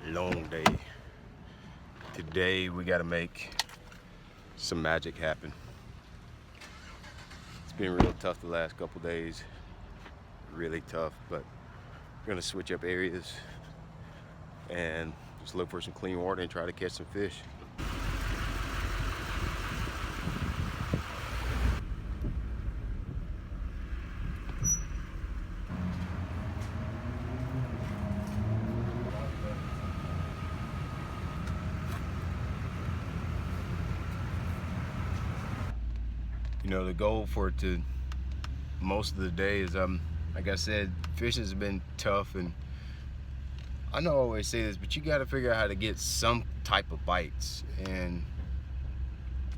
long day. Today we got to make some magic happen. It's been real tough the last couple days, really tough, but we're gonna switch up areas and just look for some clean water and try to catch some fish. You know, the goal for it to most of the day is, like I said, fishing has been tough, and I know I always say this, but you got to figure out how to get some type of bites. And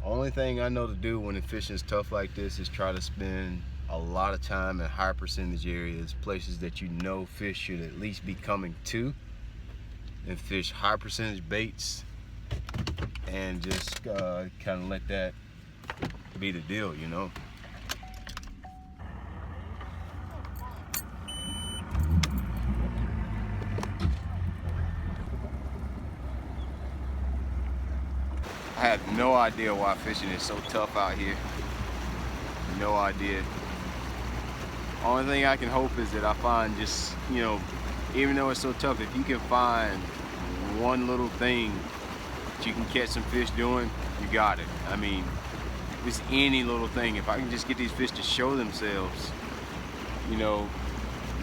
only thing I know to do when the fishing is tough like this is try to spend a lot of time in high percentage areas, places that you know fish should at least be coming to, and fish high percentage baits, and just kind of let that be the deal, you know. I have no idea why fishing is so tough out here. No idea. Only thing I can hope is that I find just, you know, even though it's so tough, if you can find one little thing that you can catch some fish doing, you got it. I mean, just any little thing. If I can just get these fish to show themselves, you know,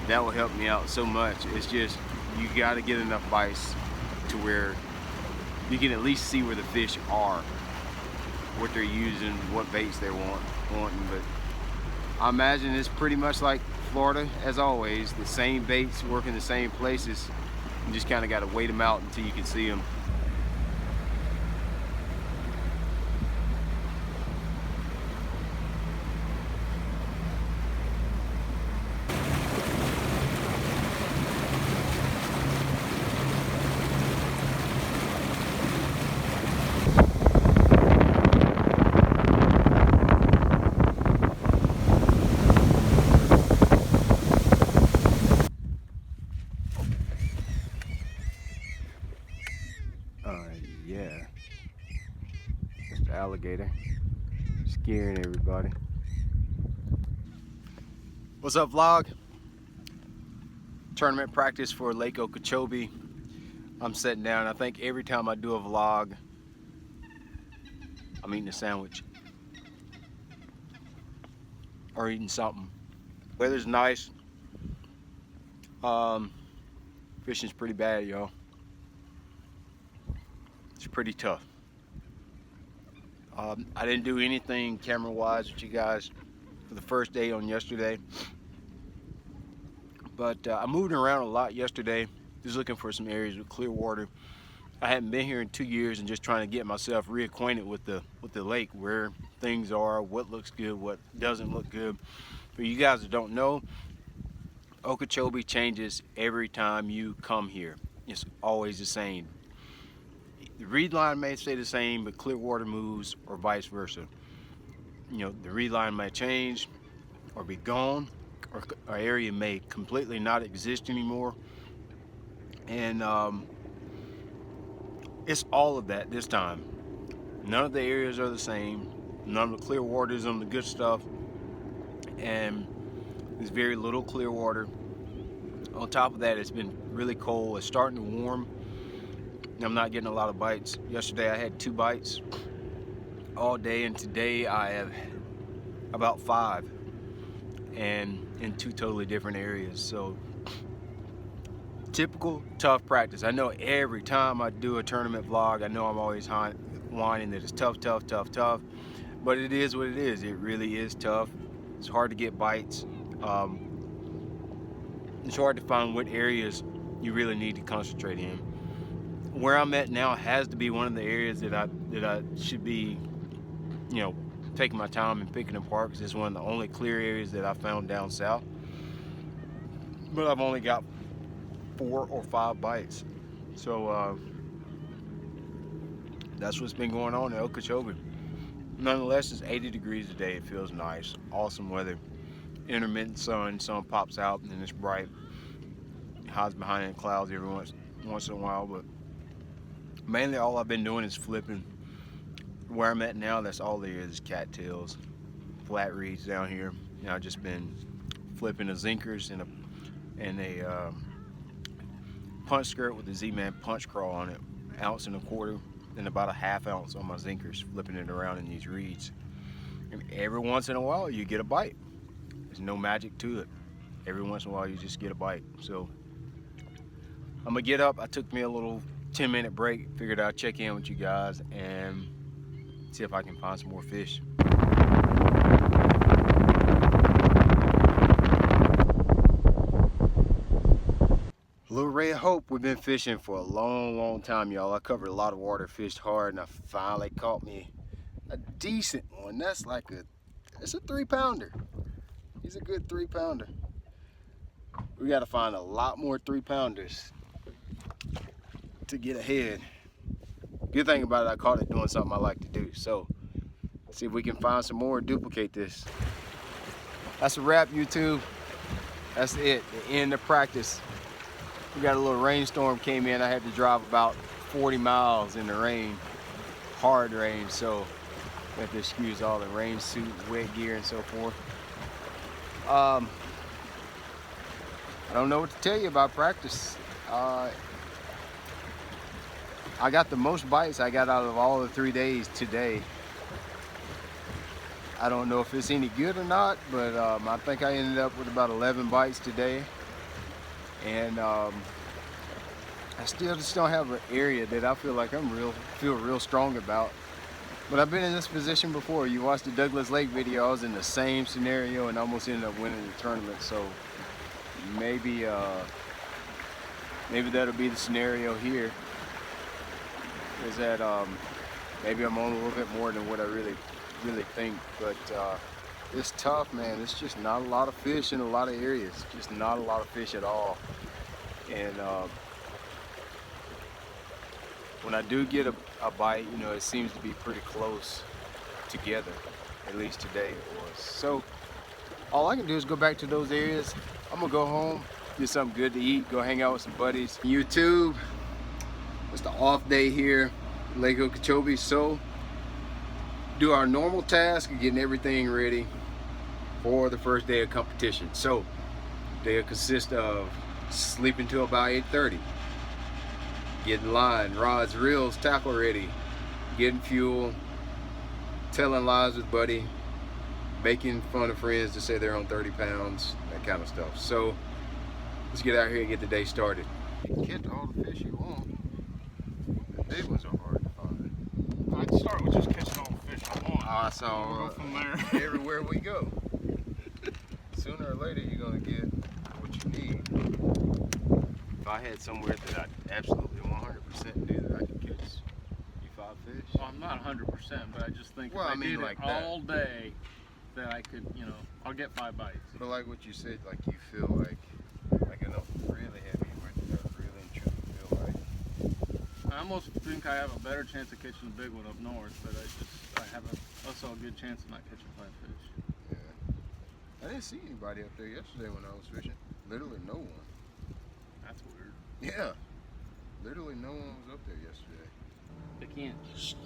that will help me out so much. It's just, you got to get enough bites to where you can at least see where the fish are, what they're using, what baits they're wanting. But I imagine it's pretty much like Florida, as always. The same baits work in the same places. You just kind of got to wait them out until you can see them. Yeah, it's the alligator scaring everybody. What's up, vlog? Tournament practice for Lake Okeechobee. I'm sitting down. I think every time I do a vlog, I'm eating a sandwich or eating something. Weather's nice. Fishing's pretty bad, y'all. It's pretty tough. I didn't do anything camera-wise with you guys for the first day on yesterday, but I moved around a lot yesterday, just looking for some areas with clear water. I hadn't been here in 2 years, and just trying to get myself reacquainted with the lake, where things are, what looks good, what doesn't look good. For you guys that don't know, Okeechobee changes every time you come here. It's always the same. The reed line may stay the same, but clear water moves, or vice versa. You know, the reed line may change or be gone, or our area may completely not exist anymore. And it's all of that this time. None of the areas are the same. None of the clear water is on the good stuff, and there's very little clear water. On top of that, it's been really cold. It's starting to warm. I'm not getting a lot of bites. Yesterday I had 2 bites all day, and today I have about 5, and in 2 totally different areas. So typical tough practice. I know every time I do a tournament vlog, I know I'm always whining that it's tough, but it is what it is. It really is tough. It's hard to get bites. It's hard to find what areas you really need to concentrate in. Where I'm at now has to be one of the areas that I should be, you know, taking my time and picking apart, because it's one of the only clear areas that I found down south. But I've only got 4 or 5 bites. So that's what's been going on in Okeechobee. Nonetheless, it's 80 degrees today. It feels nice. Awesome weather. Intermittent sun pops out and then it's bright. It hides behind the clouds every once once in a while, but mainly all I've been doing is flipping. Where I'm at now, that's all there is cattails, flat reeds down here. You know, I've just been flipping the zinkers and a punch skirt with the Z-Man punch crawl on it, 1.25 ounces, and about a 1/2 ounce on my zinkers, flipping it around in these reeds. And every once in a while, you get a bite. There's no magic to it. Every once in a while, you just get a bite. So I'm gonna get up. I took me a little 10-minute break. Figured I'd check in with you guys and see if I can find some more fish. Little ray of hope. We've been fishing for a long time, y'all. I covered a lot of water, fished hard, and I finally caught me a decent one. That's like it's a 3-pounder. He's a good 3-pounder. We got to find a lot more 3-pounders to get ahead. Good thing about it, I caught it doing something I like to do. So, see if we can find some more, duplicate this. That's a wrap, YouTube. That's it, the end of practice. We got a little rainstorm came in. I had to drive about 40 miles in the rain, hard rain. So, we have to excuse all the rain suit, wet gear, and so forth. I don't know what to tell you about practice. I got the most bites I got out of all the 3 days today. I don't know if it's any good or not, but I think I ended up with about 11 bites today. And I still just don't have an area that I feel like feel real strong about. But I've been in this position before. You watched the Douglas Lake video, I was in the same scenario and almost ended up winning the tournament. So maybe that'll be the scenario here. Is that maybe I'm on a little bit more than what I really think. But it's tough, man. It's just not a lot of fish in a lot of areas. Just not a lot of fish at all. And when I do get a bite, you know, it seems to be pretty close together, at least today it was. So all I can do is go back to those areas. I'm gonna go home, get something good to eat, go hang out with some buddies. YouTube, it's the off day here, Lake Okeechobee. So do our normal task of getting everything ready for the first day of competition. So they'll consist of sleeping till about 8:30. Getting line, rods, reels, tackle ready, getting fuel, telling lies with buddy, making fun of friends to say they're on 30 pounds, that kind of stuff. So let's get out here and get the day started. You can catch all the fish you want. The big ones are hard to find. I'd start with just catching all the fish I want. So we'll go from there. Everywhere we go. Sooner or later you're gonna get what you need. If I had somewhere that I absolutely 100% knew that I could catch you 5 fish. Well, I'm not 100%, but I just think if I did like it all day, that I could, you know, I'll get 5 bites. But like what you said, like you feel like enough really heavy, but you really and truly feel like. I almost think I have a better chance of catching a big one up north, but I have also a good chance of not catching 5 fish. Yeah. I didn't see anybody up there yesterday when I was fishing. Literally no one. That's weird. Yeah. Literally no one was up there yesterday. They can't,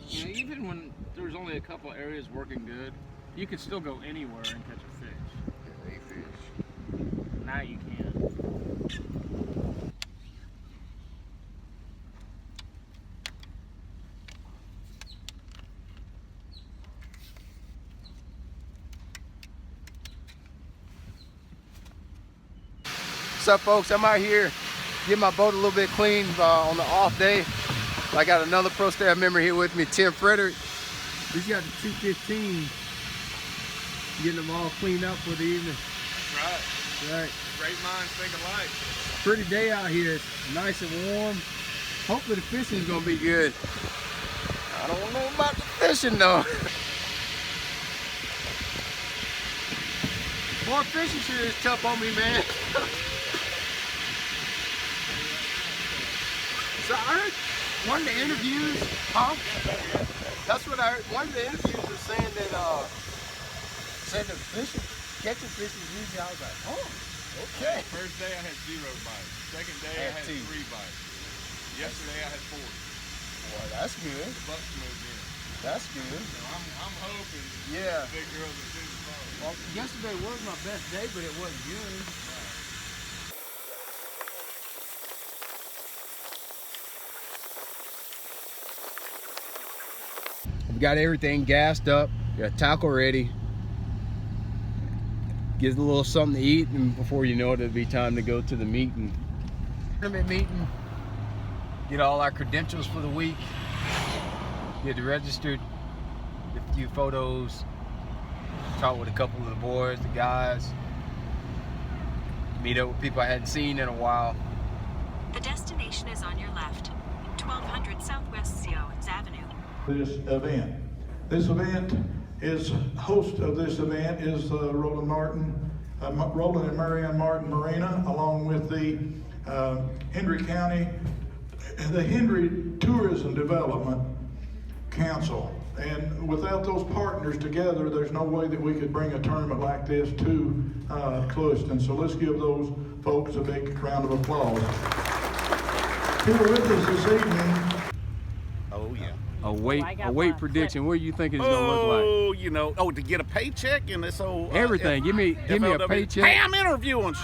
you know, even when there's only a couple areas working good, you can still go anywhere and catch a fish. Yeah, a fish. Now you can. What's up, folks? I'm out here getting my boat a little bit clean on the off day. I got another pro staff member here with me, Tim Frederick. He's got the 215, getting them all cleaned up for the evening. That's Right. Great minds think alike. Pretty day out here. It's nice and warm. Hopefully the fishing's gonna be good. I don't know about the fishing though. More fishing sure is tough on me, man. So I heard one of the interviews, that's what I heard. One of the interviews was saying that fishing, catching fish is easy. I was like, oh, okay. First day I had 0 bites. Second day I had 3 bites. Yesterday I had 40. Well, that's good. The bucks moved in. That's good. So I'm hoping Yeah. the big girls are soon as possible. Well, yesterday was my best day, but it wasn't good. We got everything gassed up. Got tackle ready. Get a little something to eat, and before you know it, it'll be time to go to the meeting. Tournament meeting. Get all our credentials for the week. Get registered. Get a few photos. Talk with a couple of the boys, the guys. Meet up with people I hadn't seen in a while. The destination is on your left, 1200 Southwest Sioux Avenue. This event. This event is, host of this event is Roland and Marianne Martin Marina, along with the Hendry County, the Hendry Tourism Development Council. And without those partners together, there's no way that we could bring a tournament like this to Clewiston. So let's give those folks a big round of applause. Here with us this evening. Oh yeah. A weight prediction. What do you think it's gonna look like? Oh, you know, to get a paycheck and this whole Everything. Give me a FLW. paycheck. Hey, I'm interviewing.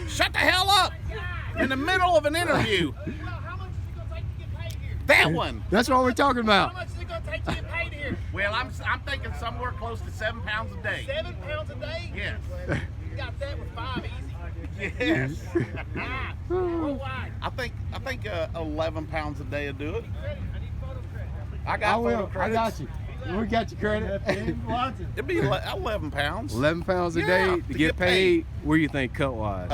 Shut the hell up! In the middle of an interview. How much is it going to take to get paid here? That one. That's what we're talking How about. much is it going to take to get paid here? Well, I'm thinking somewhere close to 7 pounds a day. 7 pounds a day? Yes. You got that with 5 easy. Yes. Ah, worldwide. I think 11 pounds a day will do it. Credit. I need photo credit. I I got photo will. I credits. got you. We got your credit. It'd be 11 pounds. 11 pounds a Yeah, day to to get get paid. What do you think cut wise?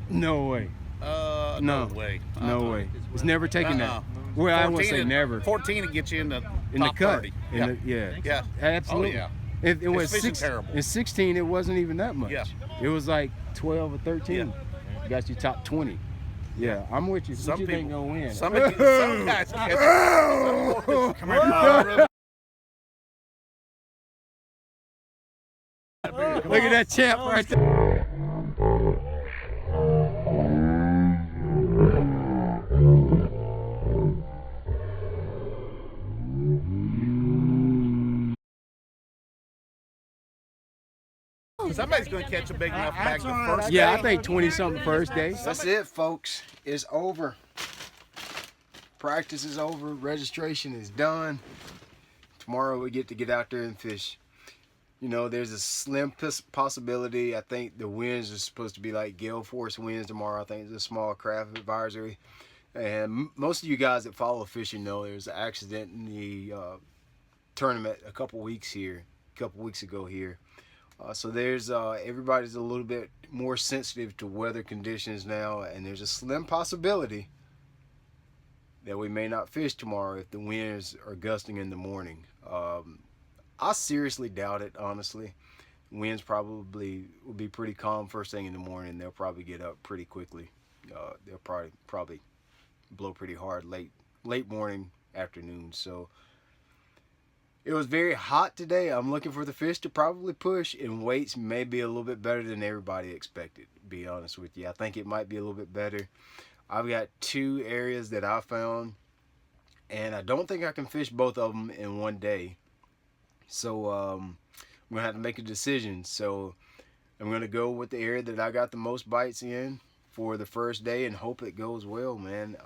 No way. No No. way. No way. It's never taken that. Well, I won't say never. 14 to get you in the In the top cut. 30. In Yeah. the, yeah. Yeah. Absolutely. Oh, It was fishing terrible. In 16, it wasn't even that much. Yeah. It was like 12 or 13. Yeah. Got you top 20. Yeah, I'm with you. Some What you think people- gonna win? Some guys catch it. Come on. Look at that champ right there. Somebody's going to catch a big enough bag the first Yeah, day. I think 20-something first day. That's it, folks. It's over. Practice is over. Registration is done. Tomorrow we get to get out there and fish. You know, there's a slim possibility. I think the winds are supposed to be like gale force winds tomorrow. I think it's a small craft advisory. And most of you guys that follow fishing know there's an accident in the tournament a couple weeks ago here. So there's everybody's a little bit more sensitive to weather conditions now, and there's a slim possibility that we may not fish tomorrow if the winds are gusting in the morning. I seriously doubt it, honestly. Winds probably will be pretty calm first thing in the morning. They'll probably get up pretty quickly. They'll probably blow pretty hard late morning, afternoon. So it was very hot today. I'm looking for the fish to probably push, and weights may be a little bit better than everybody expected, to be honest with you. I think it might be a little bit better. I've got 2 areas that I found, and I don't think I can fish both of them in one day. So I'm going to have to make a decision. So I'm going to go with the area that I got the most bites in for the first day and hope it goes well, man.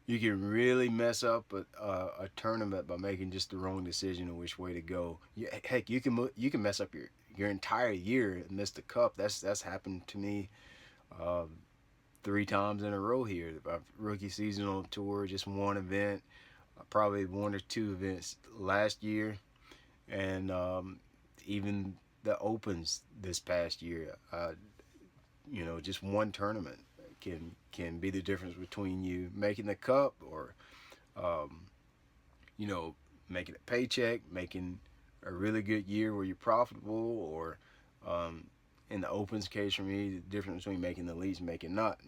You can really mess up a tournament by making just the wrong decision of which way to go. Heck, you can mess up your entire year and miss the cup. That's happened to me 3 times in a row here. Rookie season on tour, just one event, probably 1 or 2 events last year, and even the opens this past year. You know, just one tournament can be the difference between you making the cup or you know, making a paycheck, making a really good year where you're profitable, or in the opens case for me, the difference between making the leads and making not